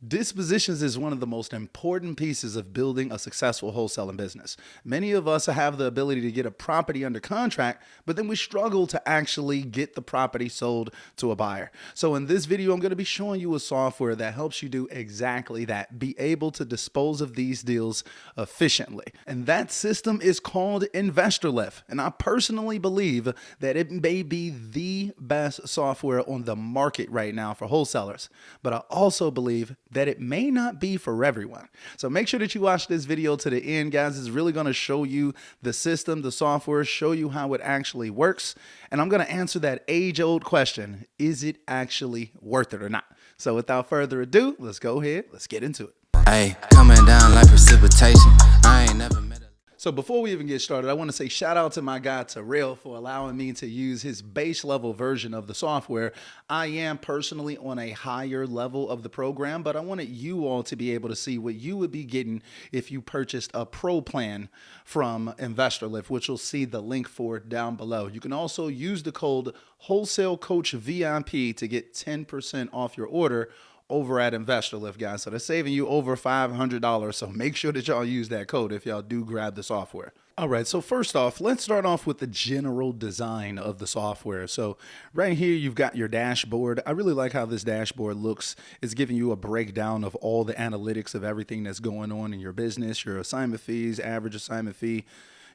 Dispositions is one of the most important pieces of building a successful wholesaling business. Many of us have the ability to get a property under contract, but then we struggle to actually get the property sold to a buyer. So in this video, I'm going to be showing you a software that helps you do exactly that, be able to dispose of these deals efficiently. And that system is called InvestorLift. And I personally believe that it may be the best software on the market right now for wholesalers. But I also believe that it may not be for everyone. So make sure that you watch this video to the end, guys. It's really going to show you the system, the software, show you how it actually works. And I'm going to answer that age-old question, is it actually worth it or not? So without further ado, let's go ahead, let's get into it. Hey, coming down like precipitation. I ain't never met a... So before we even get started, I want to say shout out to my guy Terrell for allowing me to use his base level version of the software. I am personally on a higher level of the program, but I wanted you all to be able to see what you would be getting if you purchased a pro plan from InvestorLift, which you'll see the link for down below. You can also use the code Wholesale Coach VIP to get 10% off your order over at InvestorLift, guys. So they're saving you over $500. So make sure that y'all use that code if y'all do grab the software. All right, so first off, let's start off with the general design of the software. So right here, you've got your dashboard. I really like how this dashboard looks. It's giving you a breakdown of all the analytics of everything that's going on in your business, your assignment fees, average assignment fee,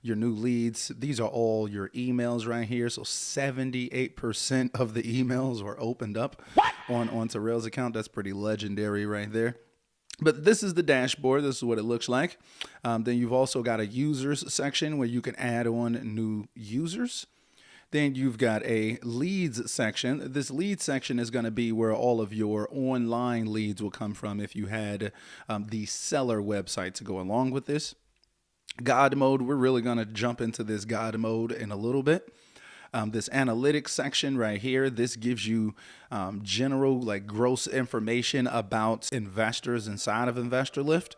your new leads. These are all your emails right here. So 78% of the emails were opened up on Terrell's account. That's pretty legendary right there. But this is the dashboard. This is what it looks like. Then you've also got a users section where you can add on new users. Then you've got a leads section. This lead section is going to be where all of your online leads will come from if you had the seller website to go along with this. God mode, we're really going to jump into this God mode in a little bit. This analytics section right here, this gives you general, like, gross information about investors inside of InvestorLift.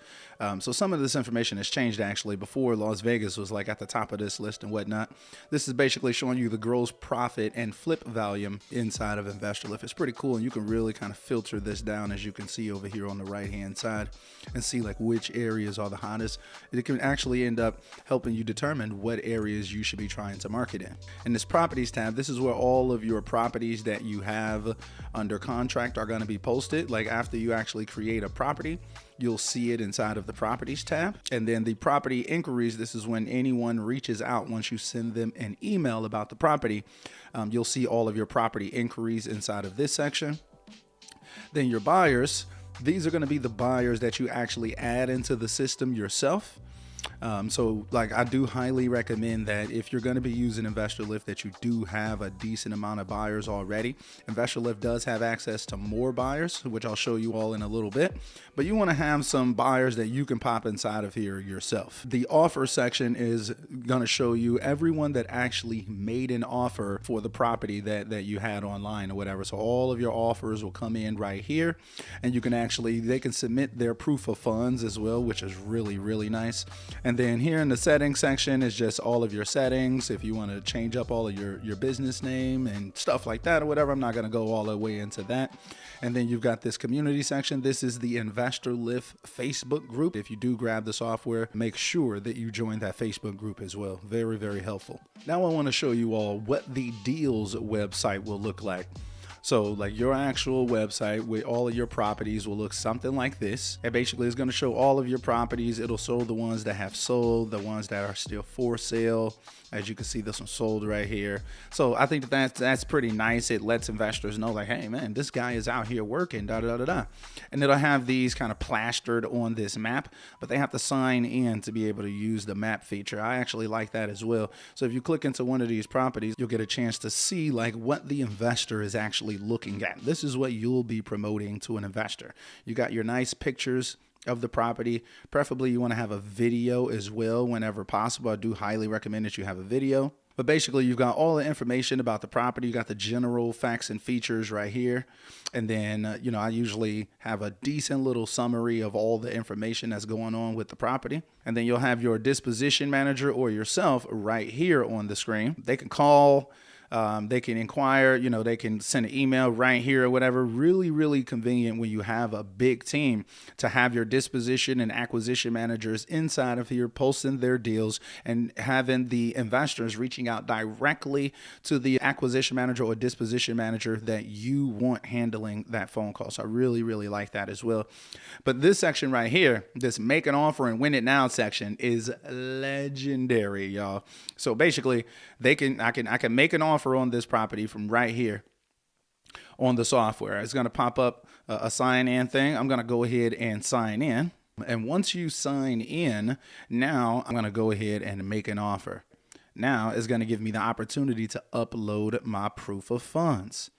So some of this information has changed, actually. Before, Las Vegas was like at the top of this list and whatnot. This is basically showing you the gross profit and flip volume inside of InvestorLift. It's pretty cool, and you can really kind of filter this down, as you can see over here on the right hand side, and see like which areas are the hottest. It can actually end up helping you determine what areas you should be trying to market in. In this properties tab, this is where all of your properties that you have under contract are going to be posted. Like after you actually create a property, you'll see it inside of the properties tab. And then the property inquiries, this is when anyone reaches out. Once you send them an email about the property, you'll see all of your property inquiries inside of this section. Then your buyers, these are going to be the buyers that you actually add into the system yourself. So like, I do highly recommend that if you're going to be using InvestorLift, that you do have a decent amount of buyers already. InvestorLift does have access to more buyers, which I'll show you all in a little bit, but you want to have some buyers that you can pop inside of here yourself. The offer section is going to show you everyone that actually made an offer for the property that you had online or whatever. So all of your offers will come in right here, and you can actually, they can submit their proof of funds as well, which is really, really nice. And then here in the settings section is just all of your settings. If you want to change up all of your business name and stuff like that or whatever, I'm not going to go all the way into that. And then you've got this community section. This is the InvestorLift Facebook group. If you do grab the software, make sure that you join that Facebook group as well. Very, very helpful. Now I want to show you all what the deals website will look like. So like your actual website with all of your properties will look something like this. It basically is going to show all of your properties. It'll show the ones that have sold, the ones that are still for sale. As you can see, this one sold right here. So I think that's pretty nice. It lets investors know, like, hey man, this guy is out here working, da da da da. And it'll have these kind of plastered on this map, but they have to sign in to be able to use the map feature. I actually like that as well. So if you click into one of these properties, you'll get a chance to see like what the investor is actually looking at. This is what you'll be promoting to an investor. You got your nice pictures of the property. Preferably you want to have a video as well whenever possible. I do highly recommend that you have a video. But basically, you've got all the information about the property. You got the general facts and features right here. And then, I usually have a decent little summary of all the information that's going on with the property. And then you'll have your disposition manager or yourself right here on the screen. They can call, They can inquire, they can send an email right here or whatever. Really, really convenient when you have a big team to have your disposition and acquisition managers inside of here posting their deals and having the investors reaching out directly to the acquisition manager or disposition manager that you want handling that phone call. So I really, really like that as well. But this section right here, this make an offer and win it now section, is legendary, y'all. So basically, I can make an offer on this property from right here on the software. It's going to pop up a sign in thing. I'm going to go ahead and sign in. And once you sign in, now I'm going to go ahead and make an offer. Now it's going to give me the opportunity to upload my proof of funds.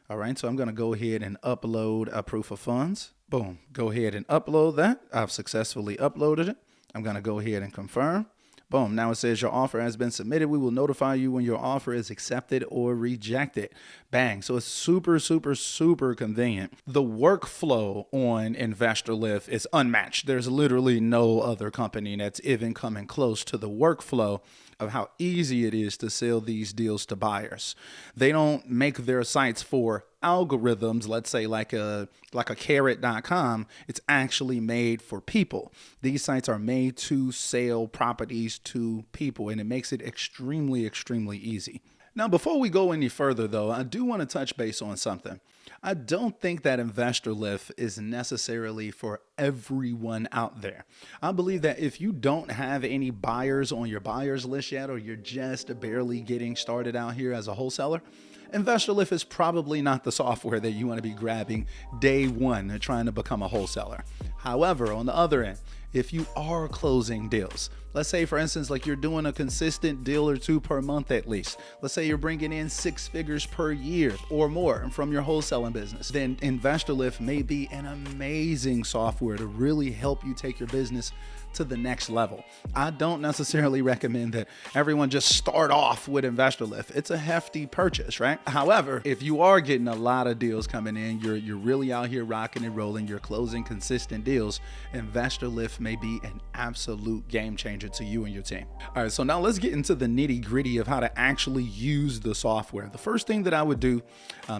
All right, so I'm going to go ahead and upload a proof of funds. Boom, go ahead and upload that. I've successfully uploaded it. I'm going to go ahead and confirm. Boom, now it says your offer has been submitted. We will notify you when your offer is accepted or rejected. Bang. So it's super, super, super convenient. The workflow on InvestorLift is unmatched. There's literally no other company that's even coming close to the workflow of how easy it is to sell these deals to buyers. They don't make their sites for algorithms, let's say like a carrot.com. It's actually made for people. These sites are made to sell properties to people, and it makes it extremely, extremely easy. Now, before we go any further, though, I do want to touch base on something. I don't think that InvestorLift is necessarily for everyone out there. I believe that if you don't have any buyers on your buyers list yet, or you're just barely getting started out here as a wholesaler, InvestorLift is probably not the software that you want to be grabbing day one trying to become a wholesaler. However, on the other end, if you are closing deals, let's say, for instance, like you're doing a consistent deal or two per month at least. Let's say you're bringing in 6 figures per year or more from your wholesaling business. Then InvestorLift may be an amazing software to really help you take your business to the next level. I don't necessarily recommend that everyone just start off with InvestorLift. It's a hefty purchase, right? However, if you are getting a lot of deals coming in, you're really out here rocking and rolling, you're closing consistent deals, InvestorLift may be an absolute game changer to you and your team. All right, so now let's get into the nitty gritty of how to actually use the software. The first thing that I would do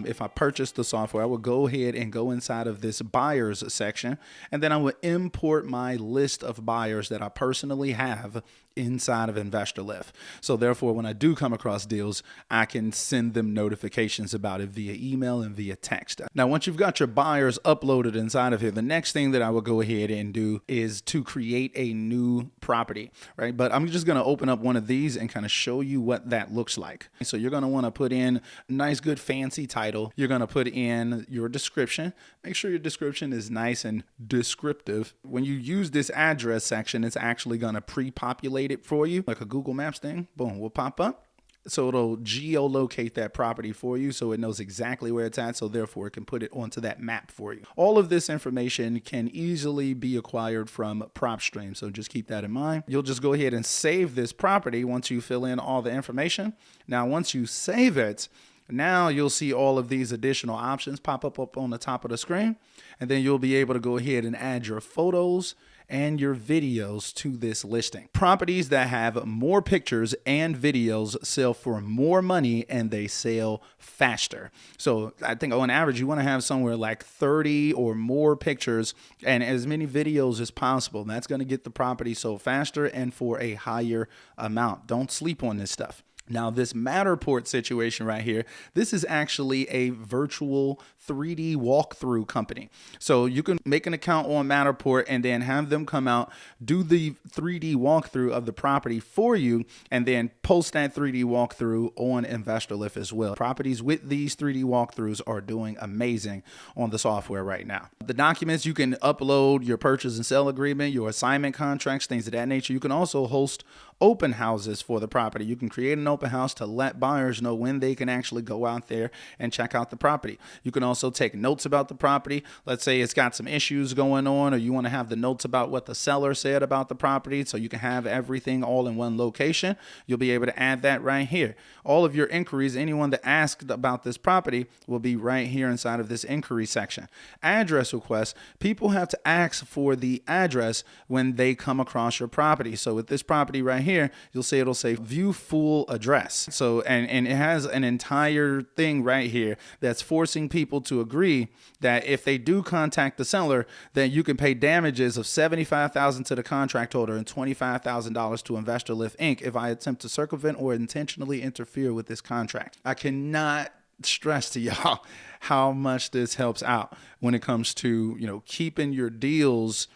if I purchased the software, I would go ahead and go inside of this buyers section, and then I would import my list of buyers that I personally have inside of InvestorLift. So therefore, when I do come across deals, I can send them notifications about it via email and via text. Now, once you've got your buyers uploaded inside of here, the next thing that I will go ahead and do is to create a new property, right? But I'm just going to open up one of these and kind of show you what that looks like. So you're going to want to put in a nice, good, fancy title. You're going to put in your description. Make sure your description is nice and descriptive. When you use this address section, it's actually going to pre-populate it for you, like a Google Maps thing. Boom, will pop up. So it'll geolocate that property for you so it knows exactly where it's at, so therefore it can put it onto that map for you. All of this information can easily be acquired from PropStream, so just keep that in mind. You'll just go ahead and save this property once you fill in all the information. Now, once you save it, now you'll see all of these additional options pop up on the top of the screen, and then you'll be able to go ahead and add your photos and your videos to this listing. Properties that have more pictures and videos sell for more money, and they sell faster. So I think on average, you want to have somewhere like 30 or more pictures and as many videos as possible. That's going to get the property sold faster and for a higher amount. Don't sleep on this stuff. Now, this Matterport situation right here, this is actually a virtual 3D walkthrough company. So you can make an account on Matterport and then have them come out, do the 3D walkthrough of the property for you, and then post that 3D walkthrough on InvestorLift as well. Properties with these 3D walkthroughs are doing amazing on the software right now. The documents, you can upload your purchase and sale agreement, your assignment contracts, things of that nature. You can also host open houses for the property. You can create an open house to let buyers know when they can actually go out there and check out the property. You can also take notes about the property. Let's say it's got some issues going on, or you want to have the notes about what the seller said about the property, so you can have everything all in one location. You'll be able to add that right here. All of your inquiries, anyone that asked about this property, will be right here inside of this inquiry section. Address requests, people have to ask for the address when they come across your property. So with this property right here, you'll see it'll say view full address address. So, and it has an entire thing right here that's forcing people to agree that if they do contact the seller, then you can pay damages of $75,000 to the contract holder and $25,000 to InvestorLift Inc. if I attempt to circumvent or intentionally interfere with this contract. I cannot stress to y'all how much this helps out when it comes to, keeping your deals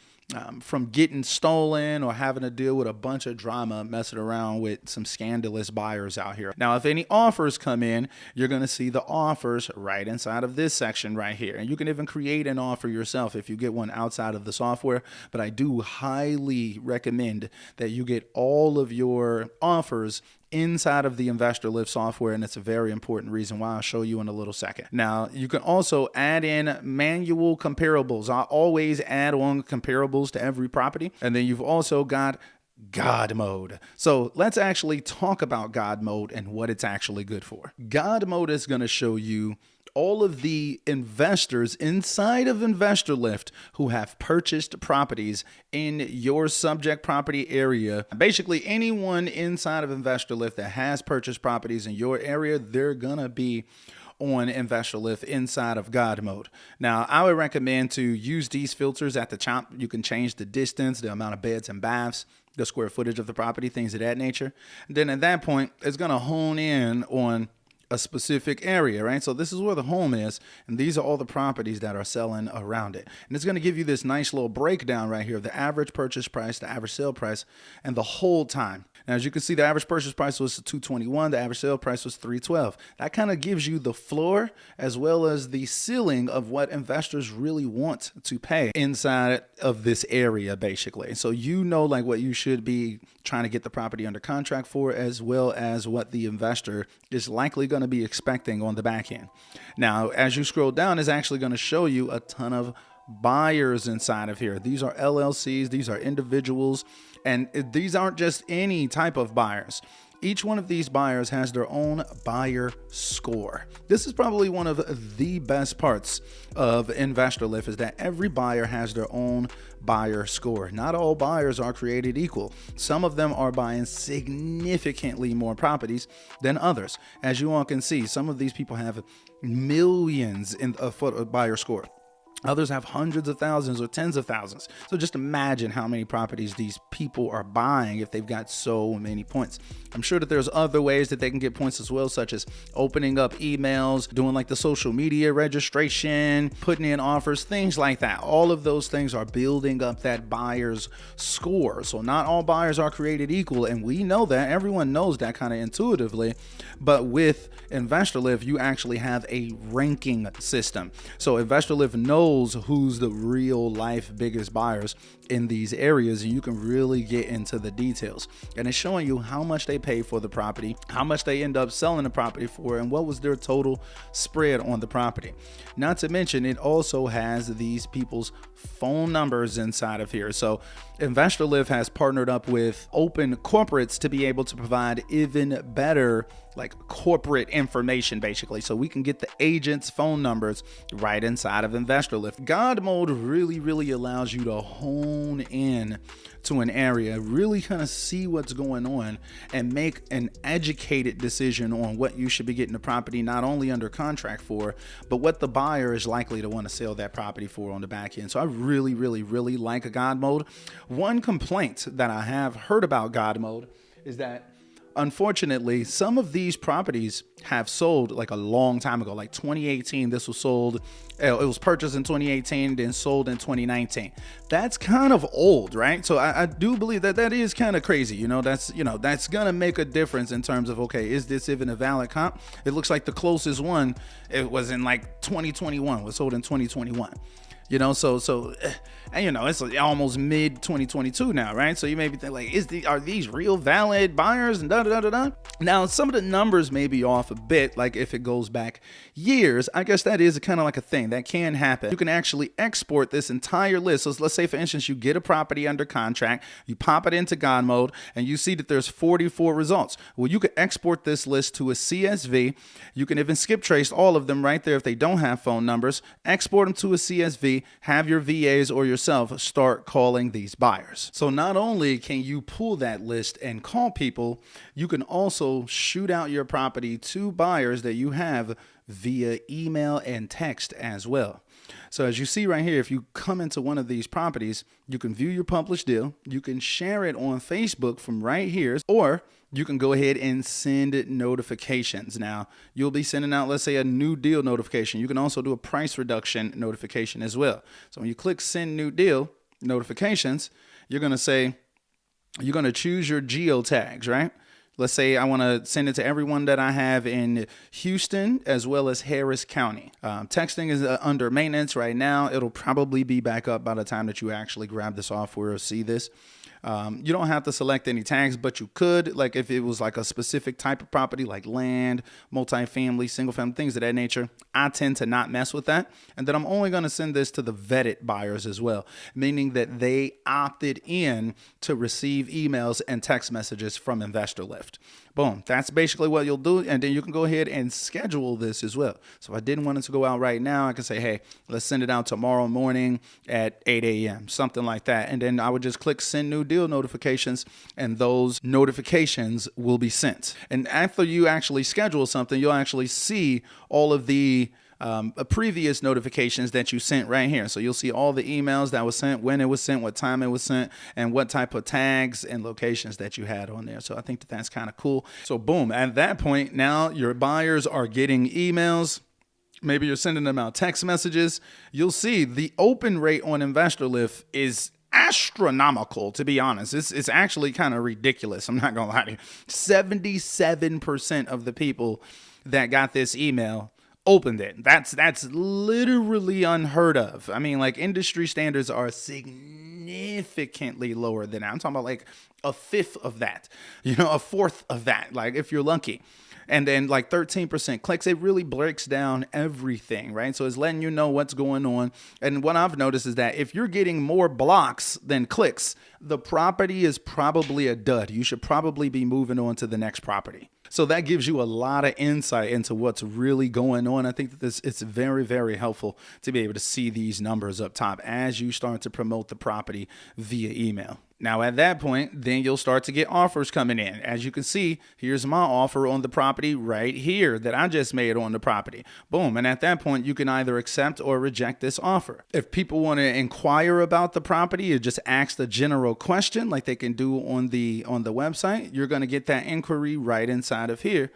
from getting stolen or having to deal with a bunch of drama messing around with some scandalous buyers out here. Now, if any offers come in, you're going to see the offers right inside of this section right here. And you can even create an offer yourself if you get one outside of the software. But I do highly recommend that you get all of your offers inside of the InvestorLift software, and it's a very important reason why I'll show you in a little second. Now, you can also add in manual comparables. I always add on comparables to every property. And then you've also got God mode. So let's actually talk about God mode and what it's actually good for. God mode is going to show you all of the investors inside of InvestorLift who have purchased properties in your subject property area. Basically, anyone inside of InvestorLift that has purchased properties in your area, they're going to be on InvestorLift inside of God mode. Now, I would recommend to use these filters at the top. You can change the distance, the amount of beds and baths, the square footage of the property, things of that nature. And then at that point, it's going to hone in on a specific area, right? So this is where the home is, and these are all the properties that are selling around it. And it's going to give you this nice little breakdown right here of the average purchase price, the average sale price, and the hold time. Now, as you can see, the average purchase price was $221. The average sale price was $312. That kind of gives you the floor as well as the ceiling of what investors really want to pay inside of this area, basically. So like what you should be trying to get the property under contract for, as well as what the investor is likely going to be expecting on the back end. Now, as you scroll down, it's actually going to show you a ton of buyers inside of here. These are LLCs, these are individuals, and these aren't just any type of buyers. Each one of these buyers has their own buyer score. This is probably one of the best parts of InvestorLift, is that every buyer has their own buyer score. Not all buyers are created equal. Some of them are buying significantly more properties than others. As you all can see, some of these people have millions in a buyer score. Others have hundreds of thousands or tens of thousands. So just imagine how many properties these people are buying if they've got so many points. I'm sure that there's other ways that they can get points as well, such as opening up emails, doing like the social media registration, putting in offers, things like that. All of those things are building up that buyer's score. So not all buyers are created equal, and we know that. Everyone knows that kind of intuitively. But with InvestorLift, you actually have a ranking system. So InvestorLift knows who's the real life biggest buyers in these areas, and you can really get into the details. And it's showing you how much they pay for the property, how much they end up selling the property for, and what was their total spread on the property. Not to mention, it also has these people's phone numbers inside of here. So InvestorLift has partnered up with open corporates to be able to provide even better corporate information, basically. So we can get the agents' phone numbers right inside of InvestorLift. God mode really allows you to hone in to an area, really kind of see what's going on and make an educated decision on what you should be getting the property not only under contract for, but what the buyer is likely to want to sell that property for on the back end. So I really like a God mode. One complaint that I have heard about God mode is that unfortunately, some of these properties have sold like a long time ago, like 2018. This was sold. It was purchased in 2018, then sold in 2019. That's kind of old, right? So I do believe that is kind of crazy. That's going to make a difference in terms of, okay, is this even a valid comp? It looks like the closest one, it was in like 2021, was sold in 2021. And it's almost mid 2022 now, right? So you may be thinking like, are these real valid buyers and da. Now, some of the numbers may be off a bit, like if it goes back years. I guess that is kind of like a thing that can happen. You can actually export this entire list. So let's say, for instance, you get a property under contract, you pop it into God mode, and you see that there's 44 results. Well, you can export this list to a CSV. You can even skip trace all of them right there if they don't have phone numbers. Export them to a CSV. Have your VAs or your yourself start calling these buyers. So not only can you pull that list and call people, you can also shoot out your property to buyers that you have via email and text as well. So as you see right here, if you come into one of these properties, you can view your published deal. You can share it on Facebook from right here, or you can go ahead and send notifications. Now, you'll be sending out, let's say, a new deal notification. You can also do a price reduction notification as well. So when you click send new deal notifications, you're going to choose your geotags, right? Let's say I want to send it to everyone that I have in Houston as well as Harris County. Texting is under maintenance right now. It'll probably be back up by the time that you actually grab the software or see this. You don't have to select any tags, but you could, like if it was like a specific type of property like land, multifamily, single family, things of that nature. I tend to not mess with that. And then I'm only going to send this to the vetted buyers as well, meaning that they opted in to receive emails and text messages from InvestorLift. Boom. That's basically what you'll do. And then you can go ahead and schedule this as well. So if I didn't want it to go out right now, I can say, hey, let's send it out tomorrow morning at 8 a.m., something like that. And then I would just click send new deal notifications, and those notifications will be sent. And after you actually schedule something, you'll actually see all of the previous notifications that you sent right here. So you'll see all the emails that was sent, when it was sent, what time it was sent, and what type of tags and locations that you had on there. So I think that that's kind of cool. So boom, at that point, now your buyers are getting emails. Maybe you're sending them out text messages. You'll see the open rate on InvestorLift is astronomical, to be honest. It's actually kind of ridiculous. I'm not going to lie to you. 77% of the people that got this email opened it. That's literally unheard of. I mean, like industry standards are significantly lower than that. I'm talking about like a fifth of that, a fourth of that, like if you're lucky. And then like 13% clicks. It really breaks down everything, right? So it's letting you know what's going on. And what I've noticed is that if you're getting more blocks than clicks, the property is probably a dud. You should probably be moving on to the next property. So that gives you a lot of insight into what's really going on. I think that it's very, very helpful to be able to see these numbers up top as you start to promote the property via email. Now, at that point, then you'll start to get offers coming in. As you can see, here's my offer on the property right here that I just made on the property. Boom. And at that point, you can either accept or reject this offer. If people want to inquire about the property, you just ask the general question like they can do on the website. You're going to get that inquiry right inside of here.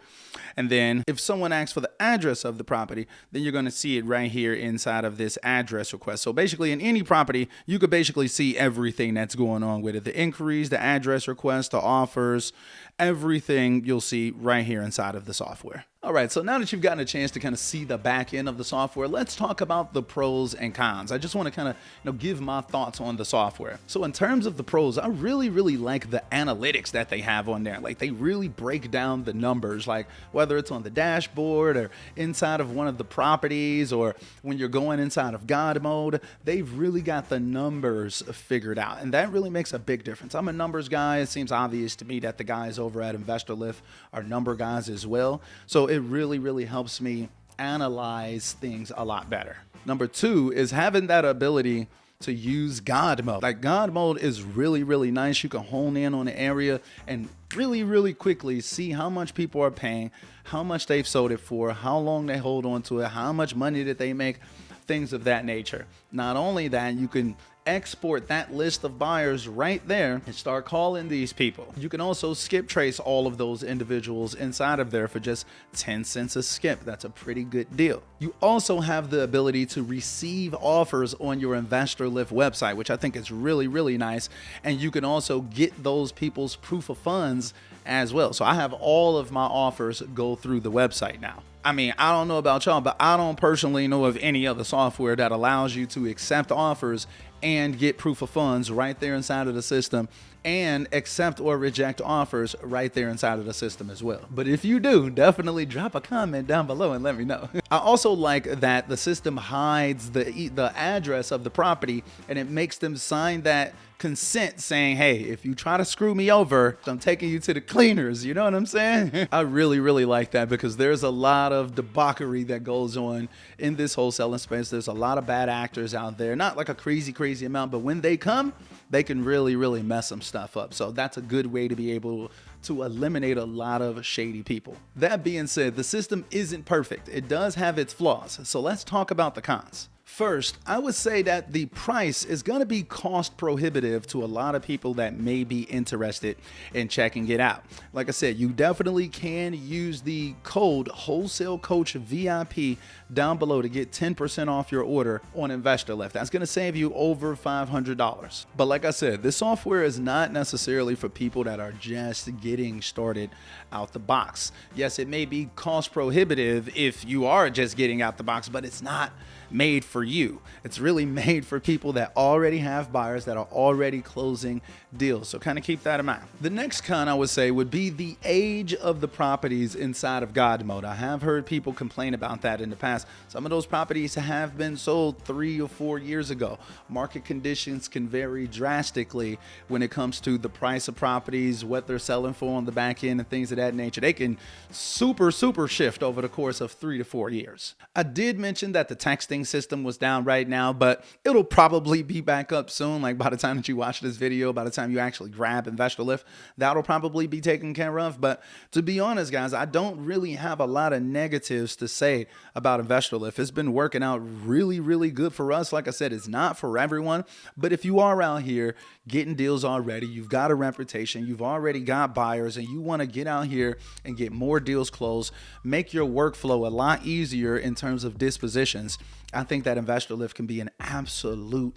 And then if someone asks for the address of the property, then you're going to see it right here inside of this address request. So basically in any property, you could basically see everything that's going on with it. The inquiries, the address requests, the offers, everything you'll see right here inside of the software. All right, so now that you've gotten a chance to kind of see the back end of the software, let's talk about the pros and cons. I just want to kind of give my thoughts on the software. So in terms of the pros, I really like the analytics that they have on there. Like they really break down the numbers, like whether it's on the dashboard or inside of one of the properties or when you're going inside of God mode, they've really got the numbers figured out. And that really makes a big difference. I'm a numbers guy. It seems obvious to me that the guys over at InvestorLift are number guys as well. So it really helps me analyze things a lot better. Number two is having that ability to use God mode. Like God mode is really nice. You can hone in on the area and really quickly see how much people are paying, how much they've sold it for, how long they hold on to it, how much money did they make, things of that nature. Not only that, you can export that list of buyers right there and start calling these people. You can also skip trace all of those individuals inside of there for just 10 cents a skip. That's a pretty good deal. You also have the ability to receive offers on your InvestorLift website, which I think is really nice. And you can also get those people's proof of funds as well. So I have all of my offers go through the website now. I mean, I don't know about y'all, but I don't personally know of any other software that allows you to accept offers and get proof of funds right there inside of the system and accept or reject offers right there inside of the system as well. But if you do, definitely drop a comment down below and let me know. I also like that the system hides the address of the property and it makes them sign that consent saying, hey, if you try to screw me over, I'm taking you to the cleaners. You know what I'm saying? I really like that because there's a lot of debauchery that goes on in this wholesaling space. There's a lot of bad actors out there, not like a crazy crazy amount, but when they come, they can really mess some stuff up. So that's a good way to be able to eliminate a lot of shady people. That being said, the system isn't perfect. It does have its flaws. So let's talk about the cons. First, I would say that the price is going to be cost prohibitive to a lot of people that may be interested in checking it out. Like I said, you definitely can use the code Wholesale Coach VIP down below to get 10% off your order on InvestorLift. That's going to save you over $500. But like I said, this software is not necessarily for people that are just getting started out the box. Yes, it may be cost prohibitive if you are just getting out the box, but it's not made for you. It's really made for people that already have buyers, that are already closing deals. So kind of keep that in mind. The next con I would say would be the age of the properties inside of God mode. I have heard people complain about that in the past. Some of those properties have been sold 3 or 4 years ago. Market conditions can vary drastically when it comes to the price of properties, what they're selling for on the back end, and things of that nature. They can super shift over the course of 3 to 4 years. I did mention that the texting system was down right now, but it'll probably be back up soon. Like by the time that you watch this video, by the time you actually grab InvestorLift, that'll probably be taken care of. But to be honest, guys, I don't really have a lot of negatives to say about InvestorLift. It's been working out really good for us. Like I said, it's not for everyone, but if you are out here getting deals already, you've got a reputation, you've already got buyers, and you want to get out here and get more deals closed, make your workflow a lot easier in terms of dispositions, I think that InvestorLift can be an absolute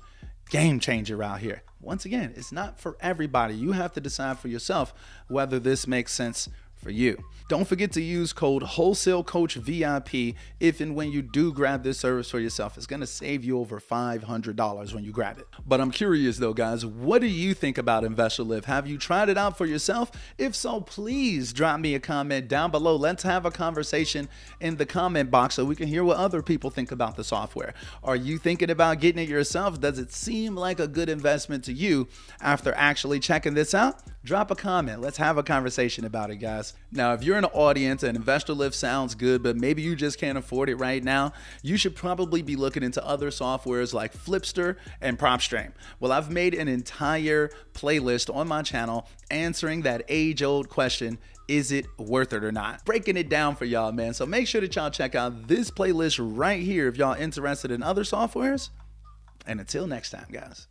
game changer out here. Once again, it's not for everybody. You have to decide for yourself whether this makes sense for you. Don't forget to use code Wholesale Coach VIP if and when you do grab this service for yourself. It's going to save you over $500 when you grab it. But I'm curious though, guys, what do you think about InvestorLift? Have you tried it out for yourself? If so, please drop me a comment down below. Let's have a conversation in the comment box so we can hear what other people think about the software. Are you thinking about getting it yourself? Does it seem like a good investment to you after actually checking this out? Drop a comment. Let's have a conversation about it, guys. Now, if you're in an audience and InvestorLift sounds good, but maybe you just can't afford it right now, you should probably be looking into other softwares like Flipster and PropStream. Well, I've made an entire playlist on my channel answering that age-old question, is it worth it or not? Breaking it down for y'all, man. So make sure that y'all check out this playlist right here if y'all interested in other softwares. And until next time, guys.